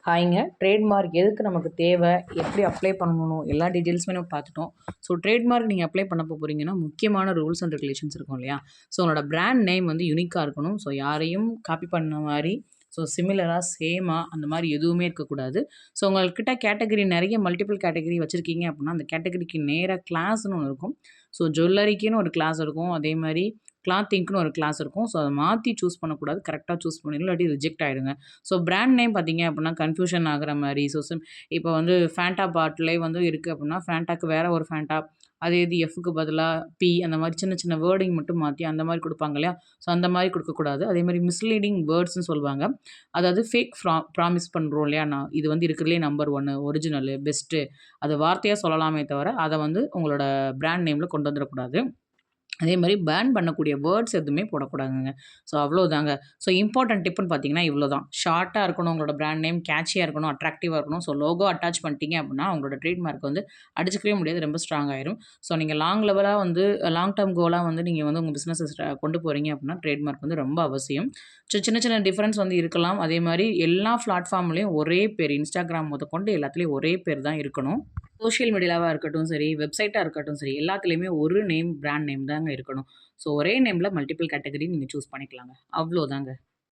ஹாய்ங்க. Trademark எதுக்கு நமக்கு தேவை? எப்படி அப்ளை பண்ணணும்? எல்லா டீட்டெயில்ஸுமே நம்ம பார்த்துட்டோம். ஸோ ட்ரேட்மார்க் நீங்க அப்ளை பண்ண போறீங்கன்னா, முக்கியமான ரூல்ஸ் அண்ட் ரெகுலேஷன்ஸ் இருக்கும் இல்லையா? ஸோ உங்களோட பிராண்ட் நேம் வந்து யூனிக்கா இருக்கணும். ஸோ யாரையும் காப்பி பண்ண மாரி, ஸோ சிமிலரா, சேமா அந்த மாரி எதுவுமே இருக்கக்கூடாது. ஸோ உங்கள்கிட்ட கேட்டகரி நெறைய மல்டிபிள் கேட்டகரி வச்சிருக்கீங்க அப்டின்னா, அந்த கேட்டகரிக்கு நேரா கிளாஸ்ன்னு ஒண்ணு இருக்கும். ஸோ ஜுவல்லரிக்குன்னு ஒரு கிளாஸ் இருக்கும். அதே மாரி கிளாத்திங்க்குன்னு ஒரு கிளாஸ் இருக்கும். ஸோ அத மாத்தி சூஸ் பண்ணக்கூடாது. கரெக்ட்டா சூஸ் பண்ணிடணும். இல்லாட்டி ரிஜெக்ட் ஆயிடுங்க. ஸோ பிராண்ட் நேம் பார்த்தீங்க அப்டின்னா, கன்ஃப்யூஷன் ஆகுற மாரி இப்போ வந்து ஃபேண்டா பாட்டிலே வந்து இருக்கு அப்டின்னா, ஃபேண்டாக்கு வேற ஒரு ஃபேண்டா, அதே இது எஃப்‌க்கு பதிலா பி அந்த மாரி சின்ன சின்ன வேர்டிங் மட்டும் மாத்தி அந்த மாரி குடுப்பாங்க இல்லையா? ஸோ அந்த மாரி குடுக்கக்கூடாது. அதே மாரி மிஸ்லீடிங் வேர்ட்ஸ்ன்னு சொல்லுவாங்க. அதாவது ஃபேக் ப்ராமிஸ் பண்றோம் இல்லையா? நான் இது வந்து இருக்கிறதுலயே நம்பர் 1 ஒரிஜினலு, பெஸ்ட்டு அத வார்த்தையா சொல்லலாமே தவிர, அத வந்து உங்களோட பிராண்ட் நேம்ல கொண்டு வந்துரக்கூடாது. அதே மாரி பேன் பண்ணக்கூடிய வேர்ட்ஸ் எதுவுமே போடக்கூடாதுங்க. ஸோ அவ்வளோதாங்க. ஸோ இம்பார்ட்டன்ட் டிப்புன்னு பார்த்தீங்கன்னா இவ்வளோ தான். ஷார்ட்டா இருக்கணும் உங்களோட பிராண்ட் நேம், கேட்சியா இருக்கணும், அட்ராக்டிவா இருக்கணும். ஸோ லோகோ அட்டாச் பண்ணிட்டீங்க அப்டின்னா, உங்களோட ட்ரேட்மார்க் வந்து அடிச்சுக்கவே முடியாது. ரொம்ப ஸ்ட்ராங் ஆயிரும். ஸோ நீங்க லாங் லெவலா வந்து லாங் டெர்ம் கோலா வந்து நீங்க வந்து உங்க பிசினஸ கொண்டு போறீங்க அப்டின்னா, ட்ரேட்மார்க் வந்து ரொம்ப அவசியம். சின்ன சின்ன டிஃபரன்ஸ் வந்து இருக்கலாம். அதே மாரி எல்லா பிளாட்ஃபார்ம்லயும் ஒரே பேர் Instagram முதற்கொண்டு எல்லாத்துலயும் ஒரே பேர் தான் இருக்கணும். சோஷியல் மீடியாவா இருக்கட்டும் சரி, வெப்சைட்டா இருக்கட்டும் சரி, எல்லாத்துலயுமே ஒரு நேம், பிராண்ட் நேம் தாங்க இருக்கணும். ஸோ ஒரே நேம்ல மல்டிபிள் கேட்டகரி நீங்க சூஸ் பண்ணிக்கலாங்க. அவ்ளோதாங்க.